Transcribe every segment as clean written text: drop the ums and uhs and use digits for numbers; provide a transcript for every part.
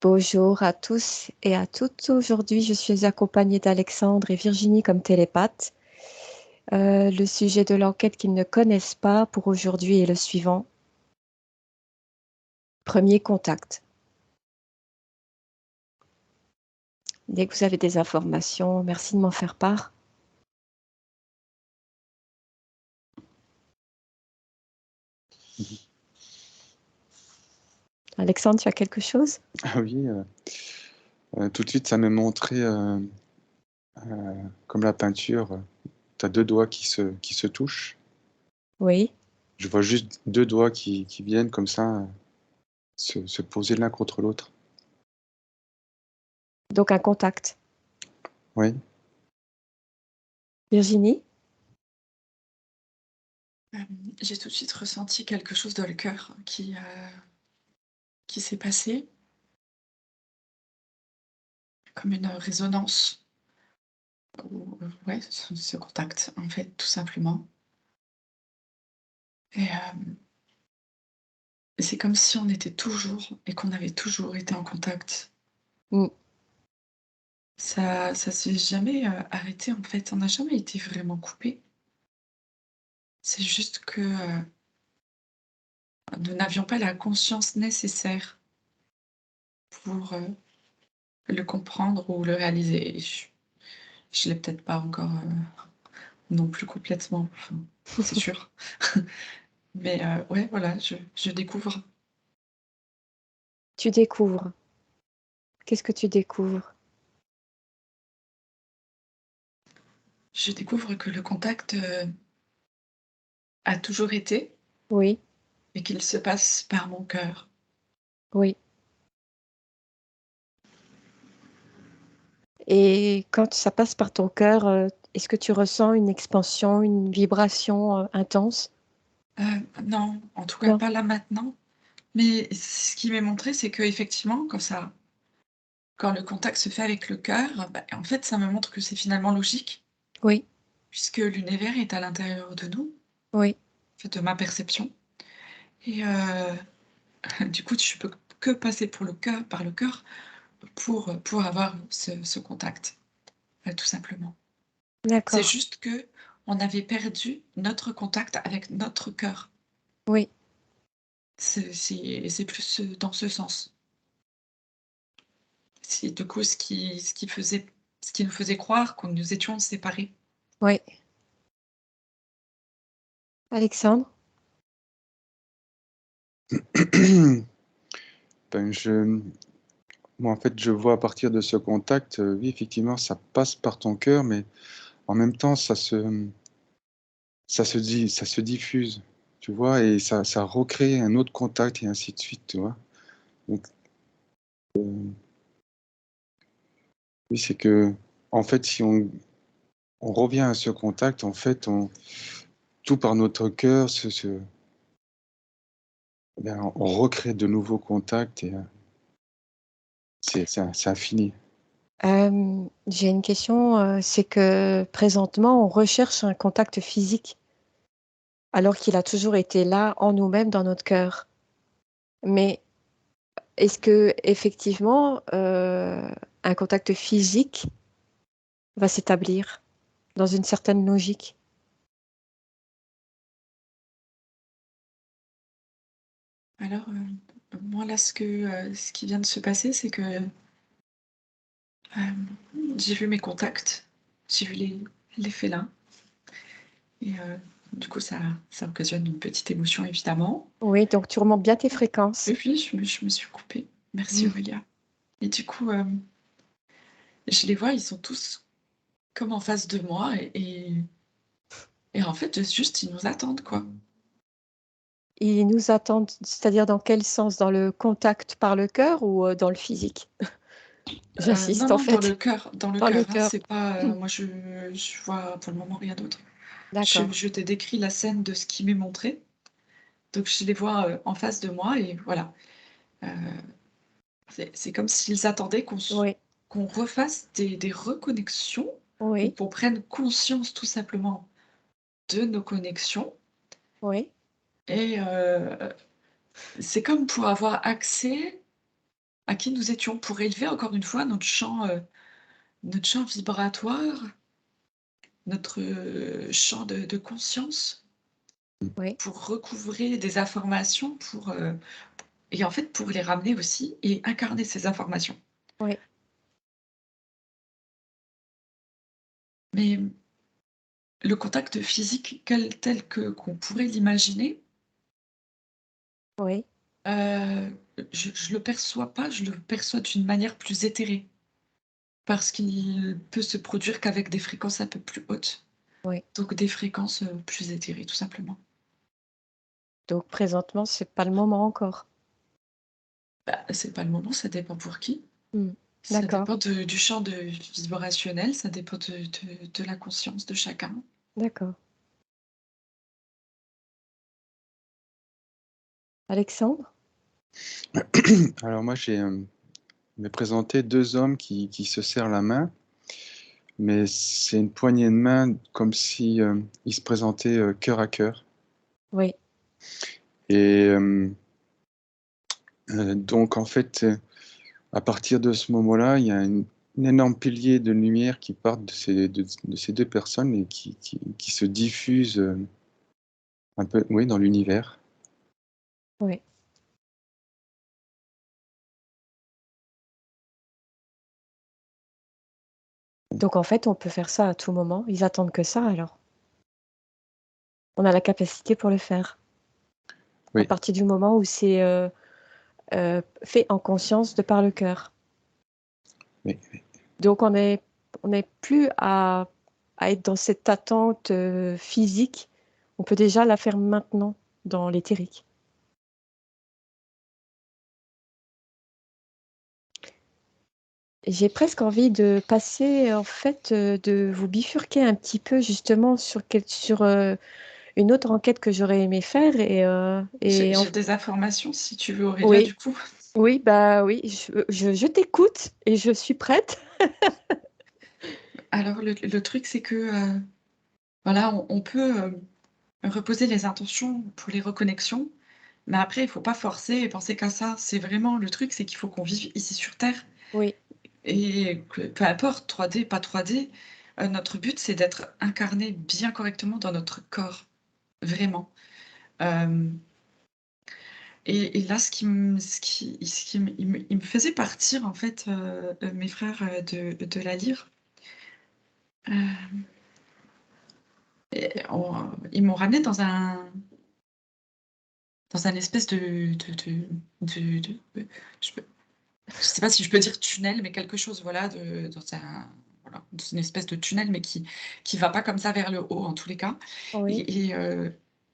Bonjour à tous et à toutes. Aujourd'hui, je suis accompagnée d'Alexandre et Virginie comme télépathes. Le sujet de l'enquête qu'ils ne connaissent pas pour aujourd'hui est le suivant. Premier contact. Dès que vous avez des informations, merci de m'en faire part. Alexandre, tu as quelque chose? Ah oui, tout de suite, ça m'est montré comme la peinture. Tu as deux doigts qui se touchent. Oui. Je vois juste deux doigts qui viennent comme ça se poser l'un contre l'autre. Donc un contact. Oui. Virginie? J'ai tout de suite ressenti quelque chose dans le cœur qui s'est passé, comme une résonance ou ouais, ce contact, en fait, tout simplement. Et c'est comme si on était toujours et qu'on avait toujours été en contact. Mm. Ça s'est jamais, arrêté, en fait, on n'a jamais été vraiment coupés. C'est juste que, nous n'avions pas la conscience nécessaire pour, le comprendre ou le réaliser. Et je l'ai peut-être pas encore, non plus complètement, enfin, c'est sûr. Mais ouais, voilà, je découvre. Tu découvres. Qu'est-ce que tu découvres? Je découvre que le contact, a toujours été Oui, et qu'il se passe par mon cœur. oui. Et quand ça passe par ton cœur, est-ce que tu ressens une expansion, une vibration intense? Non, en tout cas Non. pas là maintenant, mais ce qui m'est montré, c'est qu'effectivement quand le contact se fait avec le cœur, bah, en fait, ça me montre que c'est finalement logique Oui, puisque l'univers est à l'intérieur de nous, oui. en fait, de ma perception et du coup, tu peux que passer par le cœur pour avoir ce contact, tout simplement. C'est D'accord. juste que on avait perdu notre contact avec notre cœur. Oui. C'est plus, dans ce sens. C'est du coup ce qui nous faisait croire que nous étions séparés. Oui. Alexandre? Ben, moi, en fait, je vois à partir de ce contact, oui, effectivement, ça passe par ton cœur, mais en même temps, ça se diffuse, tu vois, et ça recrée un autre contact et ainsi de suite, tu vois. Donc, oui, c'est que, en fait, si on revient à ce contact, en fait, tout par notre cœur, eh bien, on recrée de nouveaux contacts et c'est infini. J'ai une question, c'est que présentement, on recherche un contact physique, alors qu'il a toujours été là en nous-mêmes, dans notre cœur. Mais est-ce que effectivement, un contact physique va s'établir dans une certaine logique? Alors, moi là ce qui vient de se passer, c'est que, j'ai vu mes contacts, j'ai vu les félins et du coup ça occasionne une petite émotion évidemment. Oui, donc tu remontes bien tes fréquences. Et puis je me suis coupée. Merci Mm. Aurélia. Et du coup, je les vois, ils sont tous comme en face de moi et en fait, juste ils nous attendent quoi. Ils nous attendent, c'est-à-dire dans quel sens? Dans le contact par le cœur ou dans le physique? Non, J'insiste en non, fait, dans le dans le cœur, hein, cœur. c'est pas, Mm. moi je vois pour le moment rien d'autre. D'accord. Je t'ai décrit la scène de ce qui m'est montré, donc je les vois, en face de moi et voilà. Heu, c'est comme s'ils attendaient Oui, qu'on refasse des reconnexions ou oui, qu'on prenne conscience tout simplement de nos connexions oui. et c'est comme pour avoir accès à qui nous étions, pour élever encore une fois notre champ vibratoire, notre, champ de conscience, Oui, pour recouvrer des informations, et en fait, pour les ramener aussi et incarner ces informations. oui, Mais le contact physique tel que qu'on pourrait l'imaginer, oui, je le perçois pas, je le perçois d'une manière plus éthérée, parce qu'il peut se produire qu'avec des fréquences un peu plus hautes, oui. donc des fréquences, plus éthérées, tout simplement. Donc présentement, c'est pas le moment encore. Bah, c'est pas le moment, ça dépend pour qui. Mmh. Ça D'accord, dépend du champ de vibrationnel, ça dépend de la conscience de chacun. d'accord. Alexandre? Alors moi, me présenté 2 hommes qui se serrent la main, mais c'est une poignée de main comme si, ils se présentaient, cœur à cœur Oui, et donc en fait, à partir de ce moment-là, il y a un énorme pilier de lumière qui part de ces 2 personnes et qui se diffuse, un peu, oui, dans l'univers. oui. Donc en fait, on peut faire ça à tout moment. Ils attendent que ça alors. On a la capacité pour le faire. À Oui, partir du moment où c'est, fait en conscience de par le cœur. oui, Donc on n'est plus à être dans cette attente, physique. On peut déjà la faire maintenant dans l'éthérique. J'ai presque envie de passer, en fait, de vous bifurquer un petit peu justement sur, une autre enquête que j'aurais aimé faire J'ai et en j'ai des informations si tu veux, Aurélia, oui, du coup. oui, bah, oui, je t'écoute et je suis prête. Alors le truc, c'est que, voilà, on peut, reposer les intentions pour les reconnexions, mais après il faut pas forcer et penser qu'à ça. C'est vraiment le truc, c'est qu'il faut qu'on vive ici sur terre Oui, et que peu importe 3D, pas 3D, notre but, c'est d'être incarné bien correctement dans notre corps, vraiment. Hem et là, il me faisait partir, en fait, mes frères, de la lyre. Heu et ils m'ont ramenée dans un espèce de je sais pas si je peux dire tunnel, mais quelque chose, voilà, dans une espèce de tunnel, mais qui va pas comme ça vers le haut, en tous les cas oui,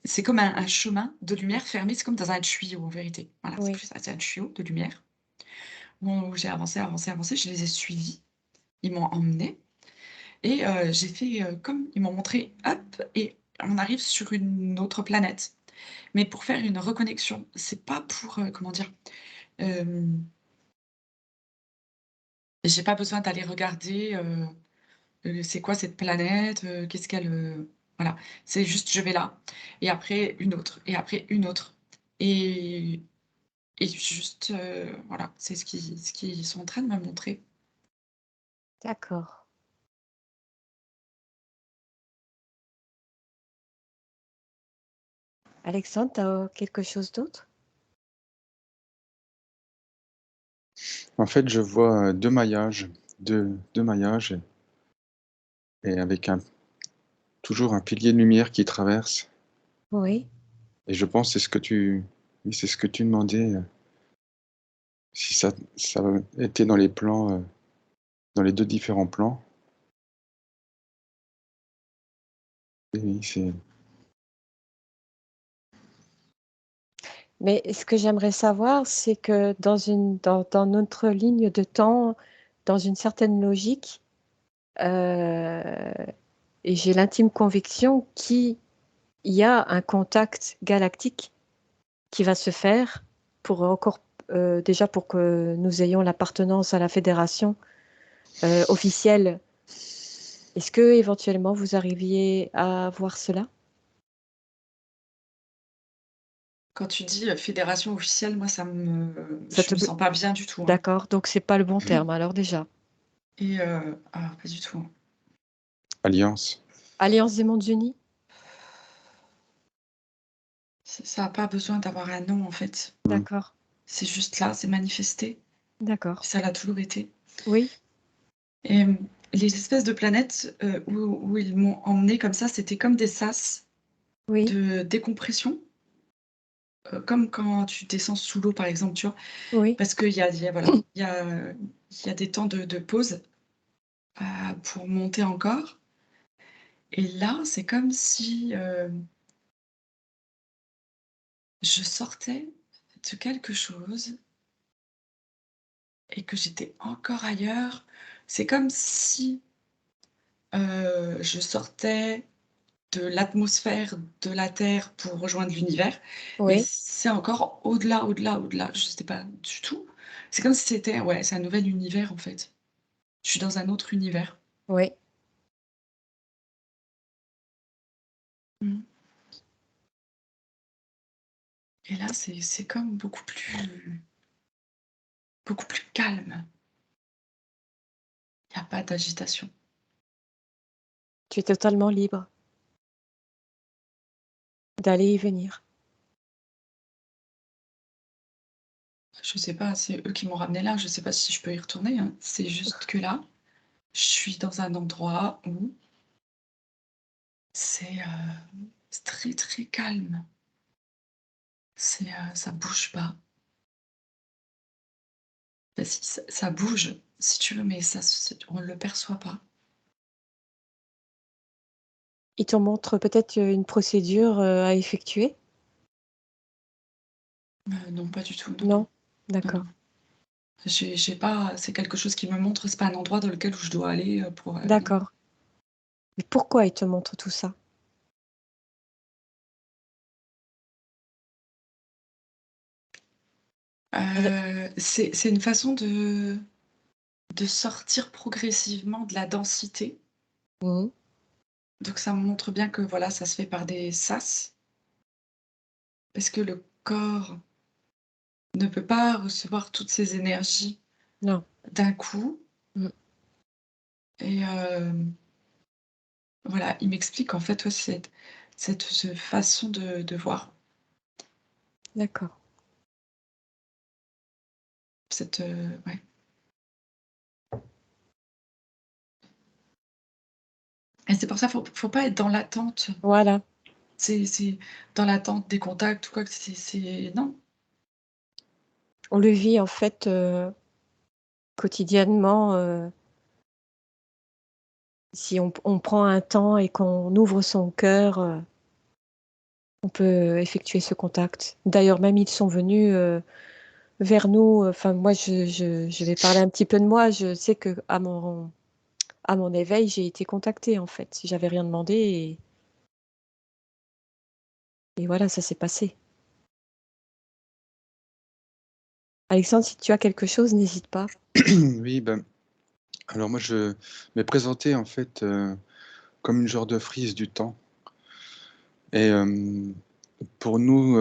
c'est comme un chemin de lumière fermé, c'est comme dans un tuyau, en vérité. Voilà, c'est oui. plus ça, c'est un tuyau de lumière où j'ai avancé, avancé, avancé, je les ai suivis, ils m'ont emmenée et j'ai fait, comme ils m'ont montré, hop et on arrive sur une autre planète. Mais pour faire une reconnexion, c'est pas pour, comment dire? Hem, j'ai pas besoin d'aller regarder, c'est quoi cette planète? Qu'est-ce qu'elle, voilà. C'est juste je vais là et après une autre et après une autre et juste, voilà, c'est ce qu'ils sont en train de me montrer. D'accord. Alexandre, tu as quelque chose d'autre? en fait, je vois, 2 maillages, 2 maillages et avec toujours un pilier de lumière qui traverse Oui, et je pense c'est ce que tu oui, c'est ce que tu demandais, si ça était dans les plans, dans les 2 différents plans et oui, c'est mais ce que j'aimerais savoir, c'est que dans notre ligne de temps, dans une certaine logique, heu et j'ai l'intime conviction qu'il y a un contact galactique qui va se faire pour encore, déjà pour que nous ayons l'appartenance à la fédération, officielle. Est-ce que éventuellement vous arriviez à voir cela? Quand tu dis, fédération officielle, moi Ça je te me pla sens pas bien du tout, hein. D'accord, donc c'est pas le bon terme alors déjà. Et pas du tout. Alliance. Alliance des mondes unis? Ça a pas besoin d'avoir un nom, en fait. Mmh. D'accord, C'est juste là, c'est manifesté. d'accord. Ça l'a toujours été. Oui, Et les espèces de planètes, où ils m'ont emmenée comme ça, c'était comme des sas oui, de décompression, comme quand tu descends sous l'eau, par exemple, tu vois? oui, Parce qu'il y a voilà, il y a des temps de pause, pour monter encore et là, c'est comme si, je sortais de quelque chose et que j'étais encore ailleurs. C'est comme si, je sortais de l'atmosphère de la Terre pour rejoindre l'univers, mais oui, c'est encore au-delà, au-delà, au-delà, je sais pas du tout. C'est comme si c'était ouais, c'est un nouvel univers, en fait. Je suis dans un autre univers. oui. Mmh. Et là, c'est comme beaucoup plus calme. Il y a pas d'agitation. Tu es totalement libre d'aller et venir. Je sais pas, c'est eux qui m'ont ramenée là, je sais pas si je peux y retourner, hein. C'est juste que là, je suis dans un endroit où c'est très, très calme. Ça bouge pas. Bah si, ça bouge, si tu veux, mais on le perçoit pas. Ils te montrent peut-être, une procédure, à effectuer? Non, pas du tout, non, non. Non? Non, D'accord, non. J'ai pas c'est quelque chose qui me montre, c'est pas un endroit dans lequel où je dois aller, pour, non. d'accord. Mais pourquoi ils te montrent tout ça? Heu, C'est une façon de sortir progressivement de la densité. mmh. Donc ça me montre bien que voilà, ça se fait par des sas, parce que le corps ne peut pas recevoir toutes ces énergies Non. d'un coup Mmh. et voilà, il m'explique en fait, ouais, cette façon de voir, D'accord. ouais et c'est pour ça, faut pas être dans l'attente. Voilà. C'est dans l'attente des contacts ou quoi que c'est non. On le vit en fait, quotidiennement, si on prend un temps et qu'on ouvre son cœur, on peut effectuer ce contact. D'ailleurs même ils sont venus, vers nous, enfin moi je vais parler un petit peu de moi. Je sais qu'à mon éveil, j'ai été contactée en fait. J'avais rien demandé et voilà, ça s'est passé. Alexandre, si tu as quelque chose, n'hésite pas. Oui, ben, alors moi je m'ai présenté en fait, comme une genre de frise du temps et pour nous,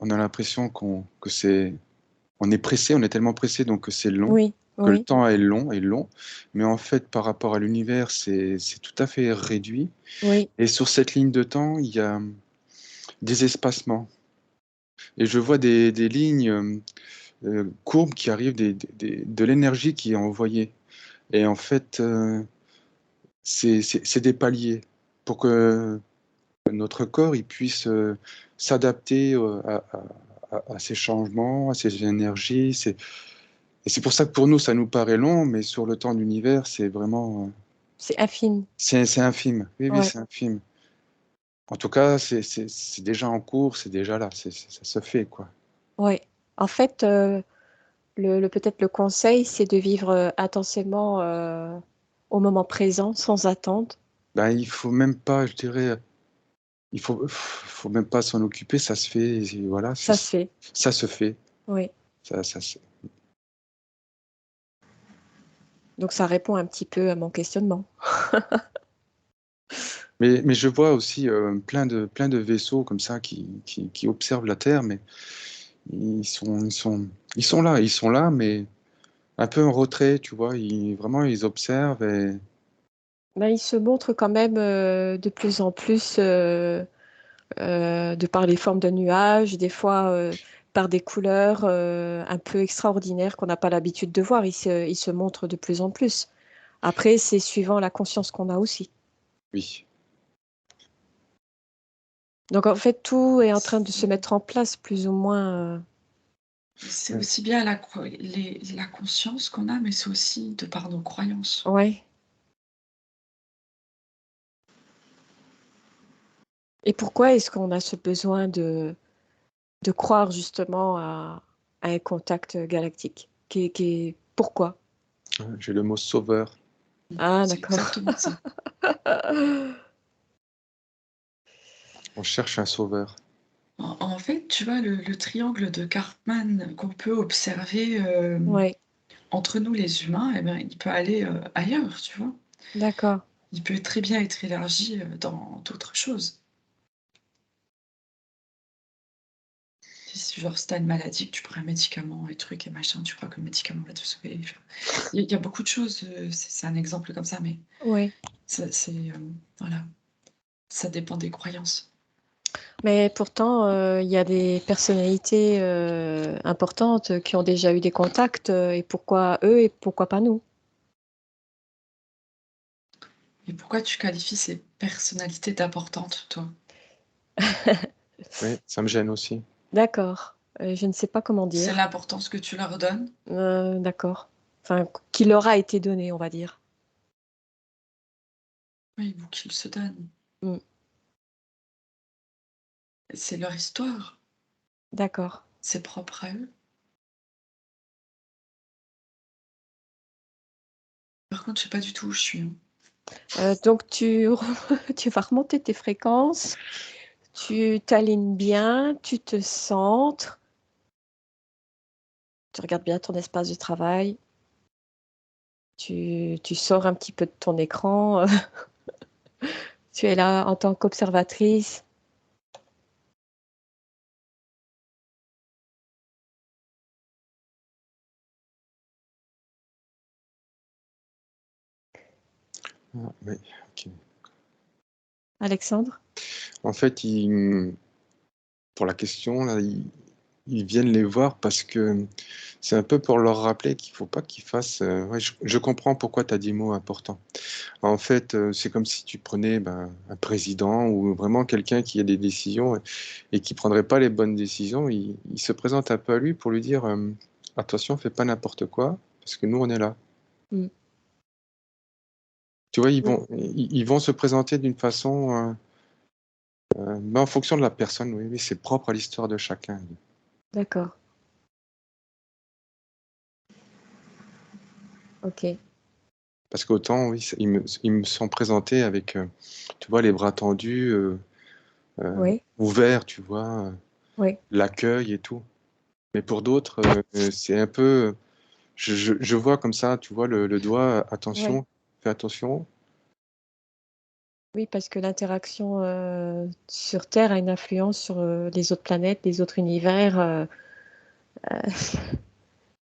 on a l'impression on est pressé, on est tellement pressé donc que c'est long, Oui, que le oui, temps est long, mais en fait par rapport à l'univers, c'est tout à fait réduit oui, et sur cette ligne de temps, il y a des espacements et je vois des lignes, courbes qui arrivent, de l'énergie qui est envoyée et en fait, c'est des paliers pour que notre corps, il puisse, s'adapter, à ces changements, à ces énergies. C'est pour ça que pour nous, ça nous paraît long, mais sur le temps de l'univers, c'est vraiment, c'est infini. c'est infime. Oui, oui, Ouais, c'est infime. En tout cas, c'est déjà en cours, c'est déjà là, ça se fait, quoi. ouais. En fait, le peut-être le conseil, c'est de vivre, intensément, au moment présent, sans attendre. Ben, il faut même pas, je dirais, il faut même pas s'en occuper, ça se fait et voilà, Ça se fait. ça se fait. Oui. Ça se Donc ça répond un petit peu à mon questionnement. Mais je vois aussi plein de vaisseaux comme ça qui observent la Terre, mais ils sont, ils sont, ils sont là, mais un peu en retrait, tu vois. Vraiment, ils observent et Ben, il se montre quand même de plus en plus de par les formes de nuages, des fois par des couleurs un peu extraordinaires qu'on n'a pas l'habitude de voir. Il se montre de plus en plus. Après, c'est suivant la conscience qu'on a aussi. oui. Donc en fait, tout est en train de se mettre en place, plus ou moins. C'est Ouais. aussi bien la conscience qu'on a, mais c'est aussi de par nos croyances. Ouais. Et pourquoi est-ce qu'on a ce besoin de croire justement à un contact galactique? Pourquoi? J'ai le mot sauveur. Ah, C'est d'accord. exactement ça. On cherche un sauveur. En fait, tu vois, le triangle de Cartman qu'on peut observer Ouais, entre nous les humains, eh ben, il peut aller ailleurs, tu vois. d'accord. Il peut très bien être élargi dans d'autres choses. Si, genre, si t'as une maladie, que tu prends un médicament et trucs et machin, tu crois que le médicament va te sauver. Enfin, il y a beaucoup de choses, c'est un exemple comme ça, mais Ouais. voilà, ça dépend des croyances. Mais pourtant, il y a des personnalités importantes qui ont déjà eu des contacts, et pourquoi eux et pourquoi pas nous? Et pourquoi tu qualifies ces personnalités d'importantes, toi? Oui, ça me gêne aussi. D'accord. Je ne sais pas comment C'est dire. l'importance que tu leur donnes? D'accord. Enfin, qui leur a été donné, on va dire. Oui, ou qu'ils se donnent. Mm. C'est leur histoire, D'accord. c'est propre à eux. Par contre, je sais pas du tout où je suis, hein. Donc, tu vas remonter tes fréquences, tu t'alignes bien, tu te centres, tu regardes bien ton espace de travail, tu sors un petit peu de ton écran, tu es là en tant qu'observatrice. Ah, oui, ok. Alexandre? En fait, pour la question, là, ils viennent les voir parce que c'est un peu pour leur rappeler qu'il faut pas qu'ils fassent. Ouais, je comprends pourquoi tu as dit mot important. En fait, c'est comme si tu prenais ben, un président ou vraiment quelqu'un qui a des décisions et qui prendrait pas les bonnes décisions. Il se présente un peu à lui pour lui dire attention, fais pas n'importe quoi parce que nous, on est là. Mm. Tu vois, Oui, ils vont se présenter d'une façon, mais en fonction de la personne. Oui, oui, c'est propre à l'histoire de chacun. d'accord. Ok. Parce qu'autant, oui, ils me sont présentés avec, tu vois, les bras tendus, Oui, ouverts, tu vois, oui, l'accueil et tout. Mais pour d'autres, c'est un peu, je vois comme ça, tu vois, le doigt, oui. attention, fais attention. Oui, parce que l'interaction sur Terre a une influence sur les autres planètes, les autres univers. C'est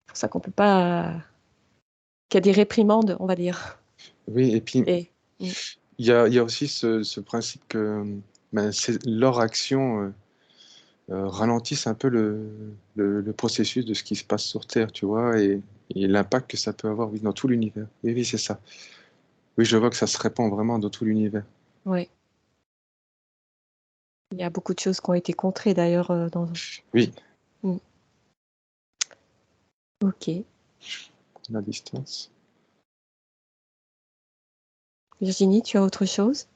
pour ça qu'on peut pas. Qu'il y a des réprimandes, on va dire. Oui, et puis, Et mm, il y a aussi ce principe que ben, leur action ralentissent un peu le processus de ce qui se passe sur Terre, tu vois, et l'impact que ça peut avoir oui, dans tout l'univers. Oui, oui, c'est ça. Oui, je vois que ça se répand vraiment dans tout l'univers. ouais. Il y a beaucoup de choses qui ont été contrées d'ailleurs dans. Oui, Mm. Ok. la distance. Virginie, tu as autre chose?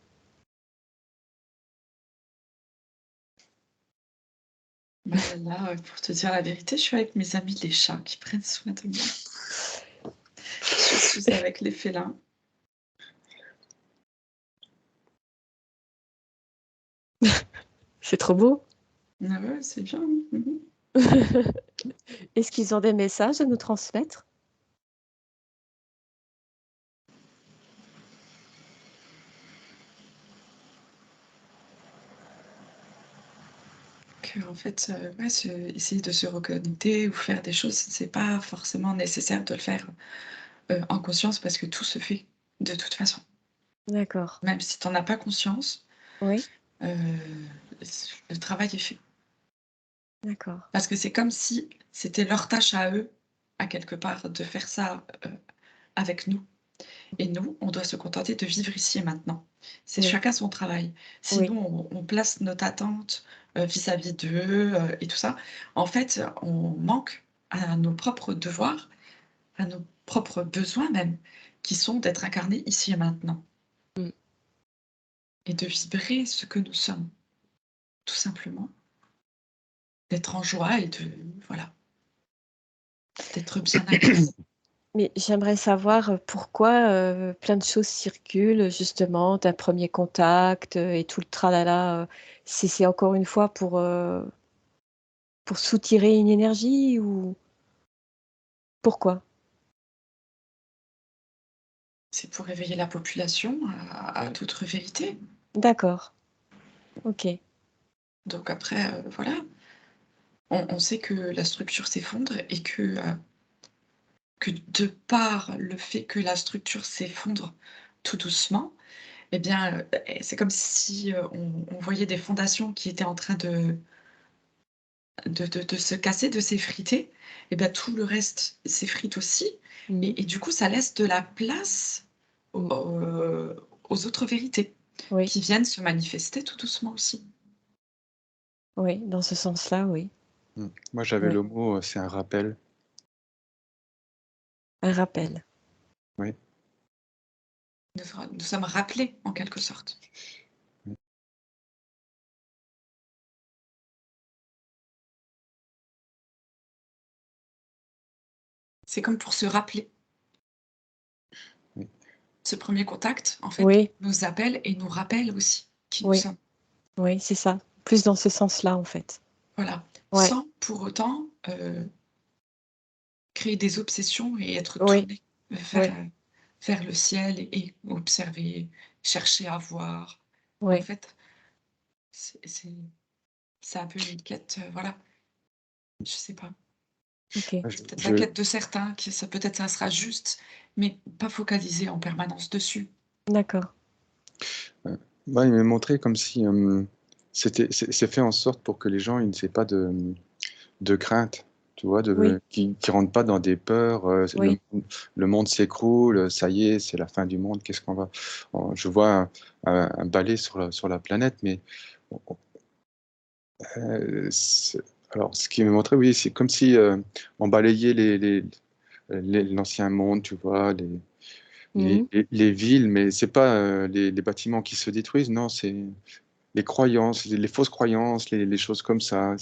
Bah, là, pour te dire la vérité, je suis avec mes amis les chats qui prennent soin de moi. Je suis avec les félins. C'est trop beau. Ah ouais, c'est bien. Mhm. Est-ce qu'ils ont des messages à nous transmettre? qu'en fait, ouais, essayer de se reconnecter ou faire des choses, c'est pas forcément nécessaire de le faire, en conscience parce que tout se fait de toute façon. D'accord. Même si tu en as pas conscience, Oui, heu, le travail est fait. d'accord. Parce que c'est comme si c'était leur tâche à eux, à quelque part, de faire ça, avec nous. Et nous, on doit se contenter de vivre ici et maintenant. C'est Oui, chacun son travail. oui, Sinon, on place notre attente, vis-à-vis d'eux, et tout ça. En fait, on manque à nos propres devoirs, à nos propres besoins même, qui sont d'être incarnés ici et maintenant mmh. et de vibrer ce que nous sommes, tout simplement. D'être en joie et de voilà, d'être bien accueillis. Mais j'aimerais savoir, pourquoi, plein de choses circulent justement d'un premier contact, et tout le tralala, c'est encore une fois pour soutirer une énergie ou pourquoi? C'est pour éveiller la population à d'autres vérités. D'accord, OK. Donc après, voilà, on sait que la structure s'effondre et que de par le fait que la structure s'effondre tout doucement, eh bien, c'est comme si, on voyait des fondations qui étaient en train de se casser, de s'effriter, et bien tout le reste s'effrite aussi Mmh. et du coup, ça laisse de la place Mmh. aux autres vérités Oui, qui viennent se manifester tout doucement aussi. oui, dans ce sens-là, oui. Moi, j'avais Oui, le mot, c'est un rappel. un rappel. Oui. Nous sommes rappelés en quelque sorte. Mmh. C'est comme pour se rappeler. Oui. Ce premier contact, en fait, Oui, nous appelle et nous rappelle aussi qui nous oui, sommes. oui, c'est ça. Plus dans ce sens-là, en fait. Voilà, Ouais, sans pour autant, créer des obsessions et être oui, tourné oui, vers le ciel et observer, chercher à voir. En oui. fait, c'est un peu une quête, voilà, je sais pas. OK, Moi, C'est peut-être la quête de certains qui ça peut-être ça sera juste, mais pas focalisé en permanence dessus. d'accord. moi, il m'a montré comme si, c'est fait en sorte pour que les gens, ils n'aient pas de crainte, tu vois? Oui, Qui rentrent pas dans des peurs, oui, le monde s'écroule, ça y est, c'est la fin du monde, qu'est-ce qu'on va je vois un balai sur la planète, mais c'est alors ce qui m'a montré, oui, c'est comme si, on balayait l'ancien monde, tu vois? mmh, Les villes, mais c'est pas, les bâtiments qui se détruisent, non, c'est les croyances, les fausses croyances, les choses comme ça,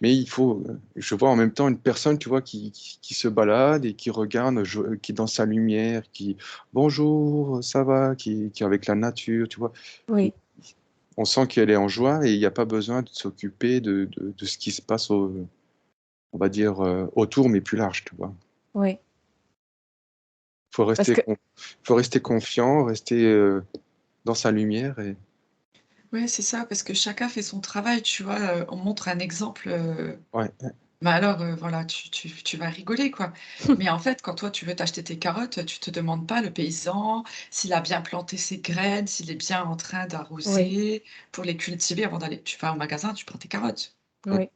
mais il faut, je vois en même temps une personne, tu vois, qui se balade et qui regarde, qui est dans sa lumière, qui: «Bonjour, ça va?» qui est avec la nature, tu vois? Qui oui, On sent qu'elle est en joie et il y a pas besoin de s'occuper de ce qui se passe on va dire, autour, mais plus large, tu vois? oui. Faut Parce rester que con faut rester confiant, rester, dans sa lumière et Ouais, c'est ça, parce que chacun fait son travail, tu vois? On montre un exemple, ouais, bah, alors, voilà, tu vas rigoler, quoi. Mais en fait, quand toi, tu veux t'acheter tes carottes, tu te demandes pas, le paysan, s'il a bien planté ses graines, s'il est bien en train oui, d'arroser pour les cultiver avant d'aller tu vas au magasin, tu prends tes carottes, mmh, oui,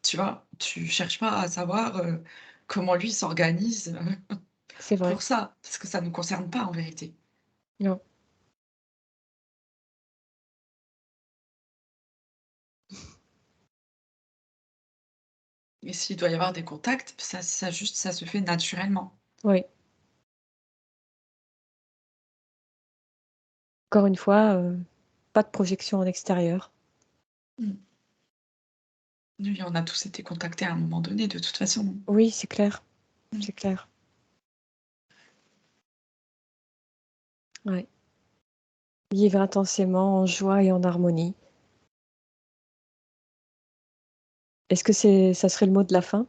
tu vois? Tu cherches pas à savoir, comment lui s'organise, c'est vrai. pour ça, parce que ça ne nous concerne pas en vérité. Non. Et s'il doit y avoir des contacts, ça juste ça se fait naturellement. Oui. Encore une fois, pas de projection en extérieur. Mmh. Oui, on a tous été contactés à un moment donné, de toute façon. Oui, c'est clair, Mmh. c'est clair. Ouais. Vivre intensément en joie et en harmonie. Est-ce que ça serait le mot de la fin?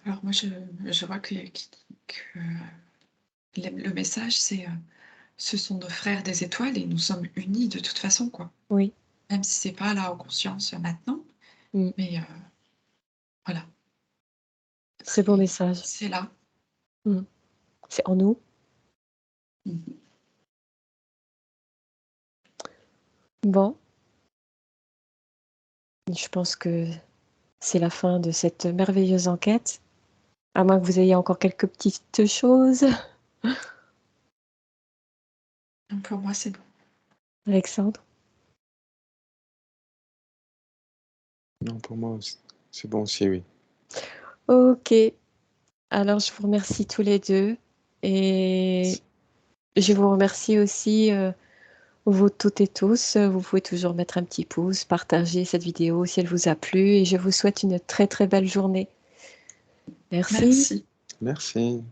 Alors moi, je vois que le message, c'est, ce sont nos frères des étoiles et nous sommes unis de toute façon, quoi. Oui. Même si c'est pas là en conscience, maintenant, Mmh. mais voilà, Très beau c'est message. c'est là. Mmh. C'est en nous. Mmh mh. Bon, je pense que c'est la fin de cette merveilleuse enquête, à moins que vous ayez encore quelques petites choses. Pour moi, c'est bon. Alexandre? Non, pour moi, c'est bon aussi, oui. OK. Alors je vous remercie tous les 2 et je vous remercie aussi, vous toutes et tous. Vous pouvez toujours mettre un petit pouce, partager cette vidéo si elle vous a plu et je vous souhaite une très, très belle journée. Merci. Merci. Merci.